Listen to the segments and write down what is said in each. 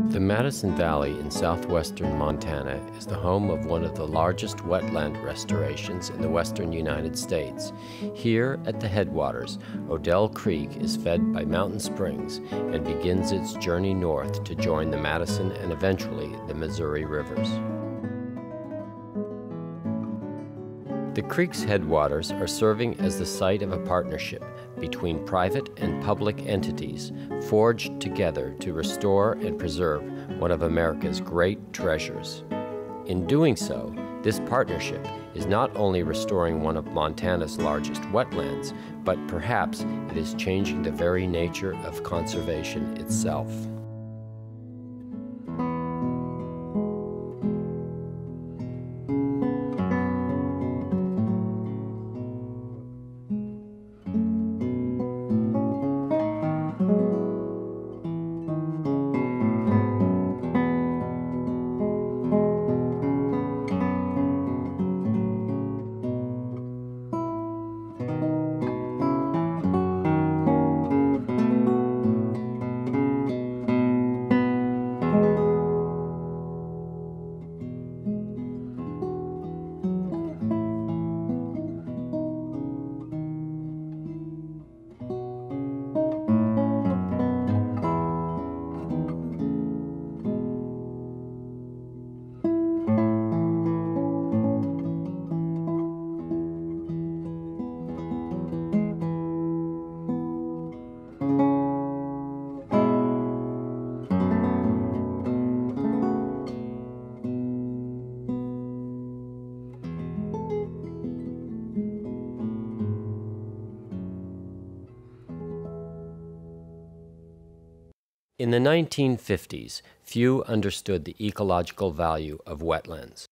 The Madison Valley in southwestern Montana is the home of one of the largest wetland restorations in the western United States. Here at the headwaters, O'Dell Creek is fed by mountain springs and begins its journey north to join the Madison and eventually the Missouri rivers. The creek's headwaters are serving as the site of a partnership between private and public entities forged together to restore and preserve one of America's great treasures. In doing so, this partnership is not only restoring one of Montana's largest wetlands, but perhaps it is changing the very nature of conservation itself. In the 1950s, few understood the ecological value of wetlands.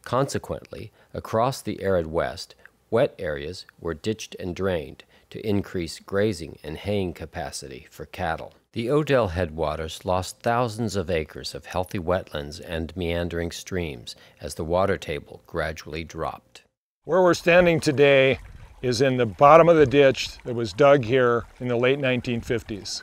Consequently, across the arid West, wet areas were ditched and drained to increase grazing and haying capacity for cattle. The O'Dell Headwaters lost thousands of acres of healthy wetlands and meandering streams as the water table gradually dropped. Where we're standing today is in the bottom of the ditch that was dug here in the late 1950s.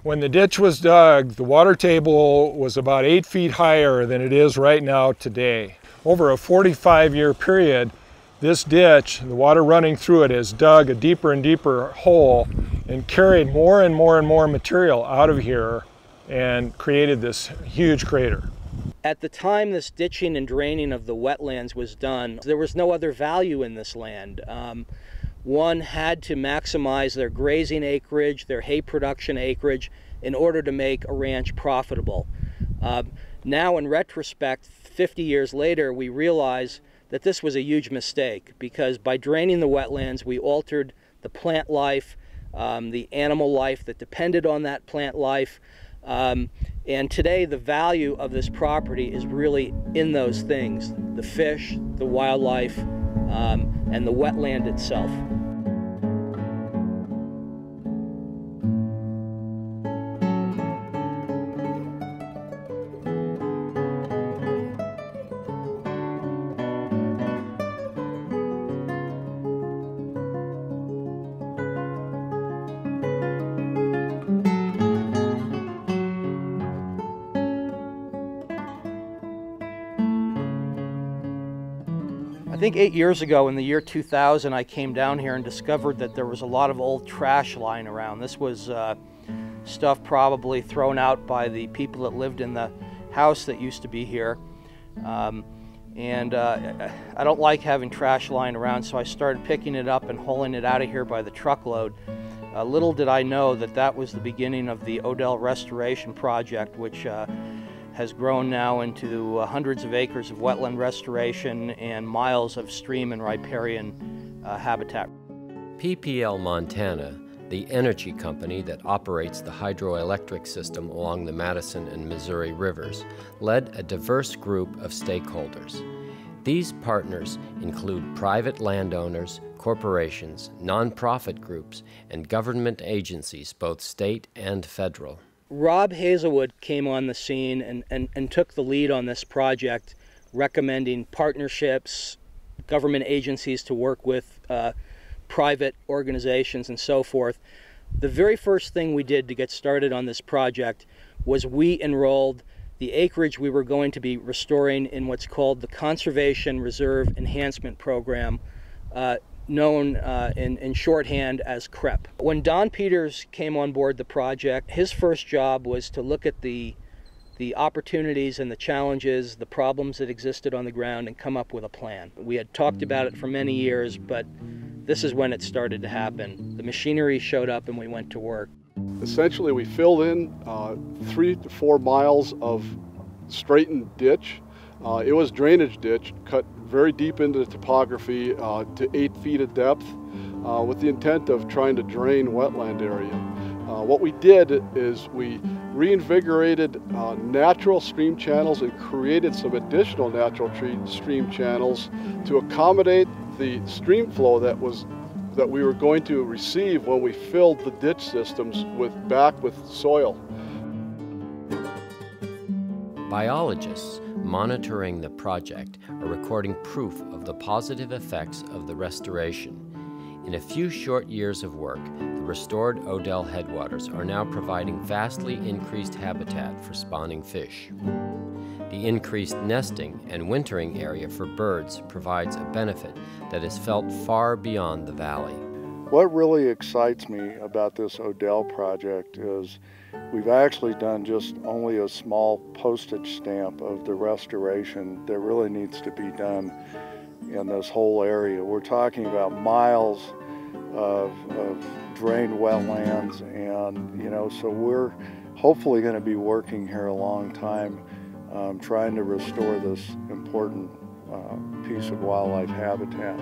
When the ditch was dug, the water table was about 8 feet higher than it is right now today. Over a 45-year period, this ditch, the water running through it, has dug a deeper and deeper hole and carried more and more and more material out of here and created this huge crater. At the time this ditching and draining of the wetlands was done, there was no other value in this land. One had to maximize their grazing acreage, their hay production acreage, in order to make a ranch profitable. Now, in retrospect, 50 years later, we realize that this was a huge mistake, because by draining the wetlands, we altered the plant life, the animal life that depended on that plant life. And today, the value of this property is really in those things: the fish, the wildlife, and the wetland itself. I think 8 years ago, in the year 2000, I came down here and discovered that there was a lot of old trash lying around. This was stuff probably thrown out by the people that lived in the house that used to be here. I don't like having trash lying around, so I started picking it up and hauling it out of here by the truckload. Little did I know that that was the beginning of the O'Dell Restoration Project, which has grown now into hundreds of acres of wetland restoration and miles of stream and riparian habitat. PPL Montana, the energy company that operates the hydroelectric system along the Madison and Missouri rivers, led a diverse group of stakeholders. These partners include private landowners, corporations, nonprofit groups, and government agencies, both state and federal. Rob Hazelwood came on the scene and took the lead on this project, recommending partnerships, government agencies to work with, private organizations and so forth. The very first thing we did to get started on this project was we enrolled the acreage we were going to be restoring in what's called the Conservation Reserve Enhancement Program, known in shorthand as CREP. When Don Peters came on board the project, his first job was to look at the opportunities and the challenges, the problems that existed on the ground, and come up with a plan. We had talked about it for many years, but this is when it started to happen. The machinery showed up and we went to work. Essentially, we filled in 3 to 4 miles of straightened ditch. It was drainage ditch, cut very deep into the topography to 8 feet of depth with the intent of trying to drain wetland area. What we did is we reinvigorated natural stream channels and created some additional natural stream channels to accommodate the stream flow that we were going to receive when we filled the ditch systems back with soil. Biologists monitoring the project are recording proof of the positive effects of the restoration. In a few short years of work, the restored O'Dell Headwaters are now providing vastly increased habitat for spawning fish. The increased nesting and wintering area for birds provides a benefit that is felt far beyond the valley. What really excites me about this O'Dell project is we've actually done just only a small postage stamp of the restoration that really needs to be done in this whole area. We're talking about miles of drained wetlands, and so we're hopefully going to be working here a long time trying to restore this important piece of wildlife habitat.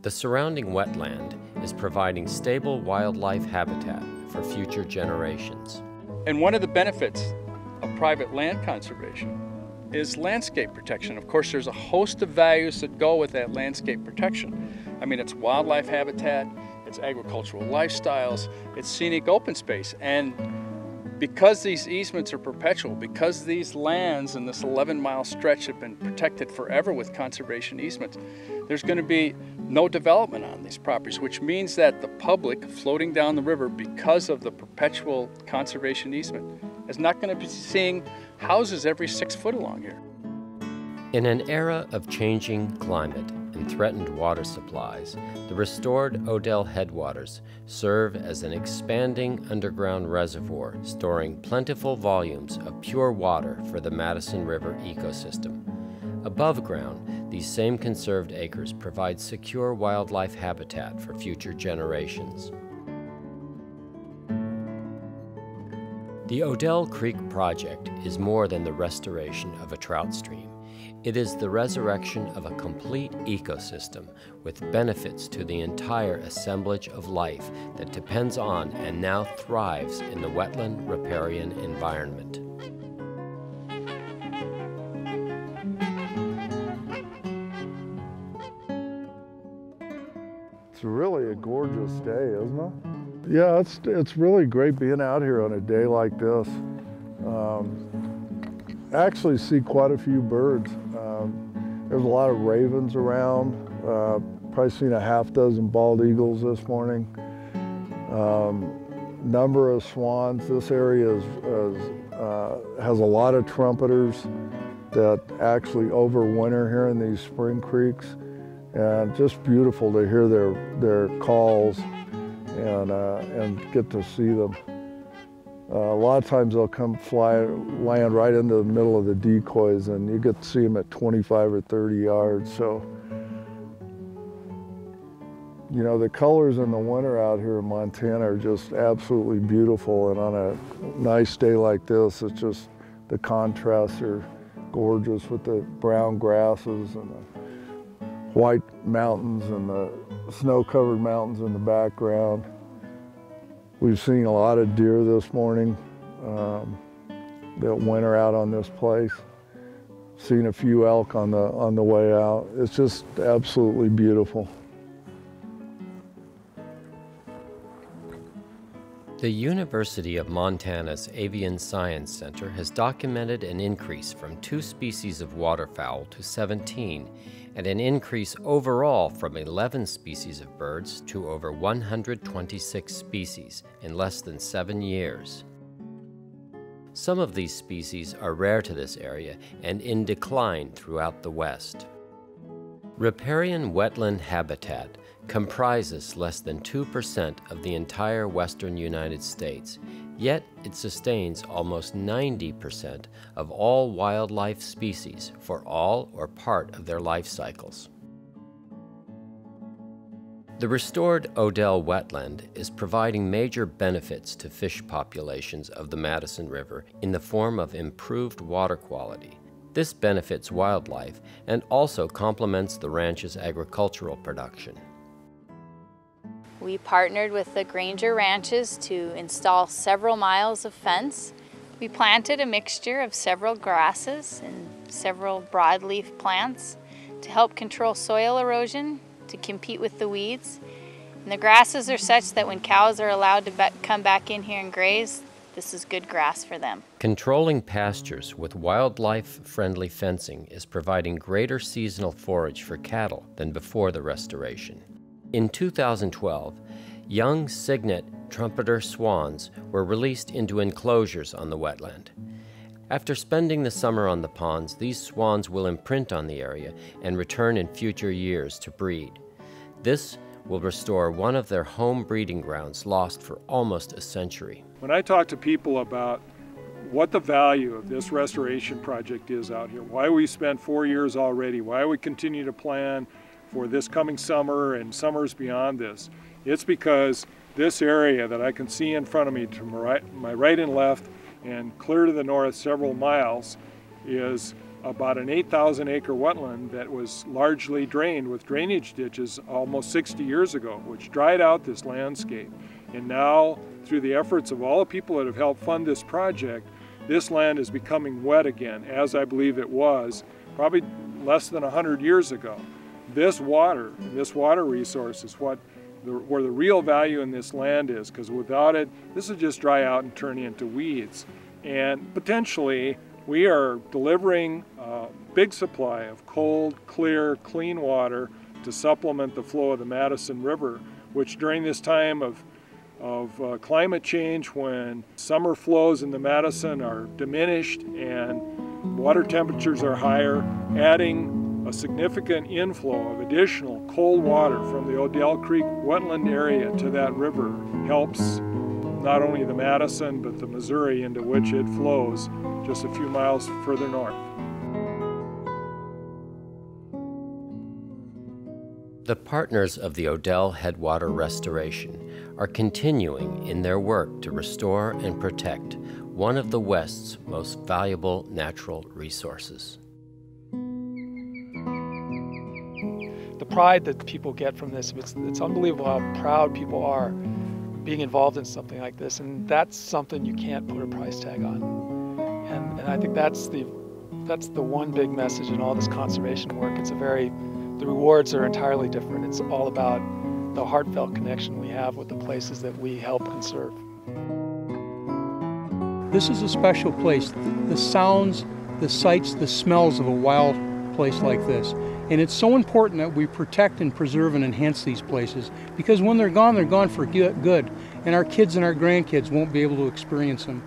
The surrounding wetland is providing stable wildlife habitat for future generations. And one of the benefits of private land conservation is landscape protection. Of course, there's a host of values that go with that landscape protection. I mean, it's wildlife habitat, it's agricultural lifestyles, it's scenic open space. And because these easements are perpetual, because these lands in this 11-mile stretch have been protected forever with conservation easements, there's going to be no development on these properties, which means that the public floating down the river, because of the perpetual conservation easement, is not going to be seeing houses every 6 foot along here. In an era of changing climate and threatened water supplies, the restored O'Dell Headwaters serve as an expanding underground reservoir storing plentiful volumes of pure water for the Madison River ecosystem. Above ground, these same conserved acres provide secure wildlife habitat for future generations. The O'Dell Creek project is more than the restoration of a trout stream. It is the resurrection of a complete ecosystem with benefits to the entire assemblage of life that depends on and now thrives in the wetland riparian environment. It's really a gorgeous day, isn't it? Yeah, it's really great being out here on a day like this. Actually see quite a few birds. There's a lot of ravens around. Probably seen a half dozen bald eagles this morning. Number of swans. This area has a lot of trumpeters that actually overwinter here in these spring creeks, and just beautiful to hear their calls and get to see them. A lot of times they'll come land right into the middle of the decoys, and you get to see them at 25 or 30 yards. So, you know, the colors in the winter out here in Montana are just absolutely beautiful, and on a nice day like this, it's just, the contrasts are gorgeous with the brown grasses and the white mountains and the snow-covered mountains in the background. We've seen a lot of deer this morning that winter out on this place. Seen a few elk on the way out. It's just absolutely beautiful. The University of Montana's Avian Science Center has documented an increase from 2 species of waterfowl to 17, and an increase overall from 11 species of birds to over 126 species in less than 7 years. Some of these species are rare to this area and in decline throughout the West. Riparian wetland habitat comprises less than 2% of the entire western United States, yet it sustains almost 90% of all wildlife species for all or part of their life cycles. The restored O'Dell Wetland is providing major benefits to fish populations of the Madison River in the form of improved water quality. This benefits wildlife and also complements the ranch's agricultural production. We partnered with the Granger Ranches to install several miles of fence. We planted a mixture of several grasses and several broadleaf plants to help control soil erosion, to compete with the weeds. And the grasses are such that when cows are allowed to come back in here and graze, this is good grass for them. Controlling pastures with wildlife-friendly fencing is providing greater seasonal forage for cattle than before the restoration. In 2012, young cygnet trumpeter swans were released into enclosures on the wetland. After spending the summer on the ponds, these swans will imprint on the area and return in future years to breed. This will restore one of their home breeding grounds lost for almost a century. When I talk to people about what the value of this restoration project is out here, why we spent 4 years already, why we continue to plan for this coming summer and summers beyond this, it's because this area that I can see in front of me to my right and left and clear to the north several miles is about an 8,000 acre wetland that was largely drained with drainage ditches almost 60 years ago, which dried out this landscape. And now, through the efforts of all the people that have helped fund this project, this land is becoming wet again, as I believe it was probably less than 100 years ago. This water resource is where the real value in this land is, because without it, this would just dry out and turn into weeds. And potentially, we are delivering a big supply of cold, clear, clean water to supplement the flow of the Madison River, which during this time of climate change, when summer flows in the Madison are diminished and water temperatures are higher, adding a significant inflow of additional cold water from the O'Dell Creek wetland area to that river helps not only the Madison but the Missouri into which it flows just a few miles further north. The partners of the O'Dell Headwater Restoration are continuing in their work to restore and protect one of the West's most valuable natural resources. The pride that people get from this, it's unbelievable how proud people are being involved in something like this, and that's something you can't put a price tag on. And I think that's the one big message in all this conservation work. The rewards are entirely different. It's all about the heartfelt connection we have with the places that we help conserve. This is a special place. The sounds, the sights, the smells of a wild place like this. And it's so important that we protect and preserve and enhance these places, because when they're gone for good, and our kids and our grandkids won't be able to experience them.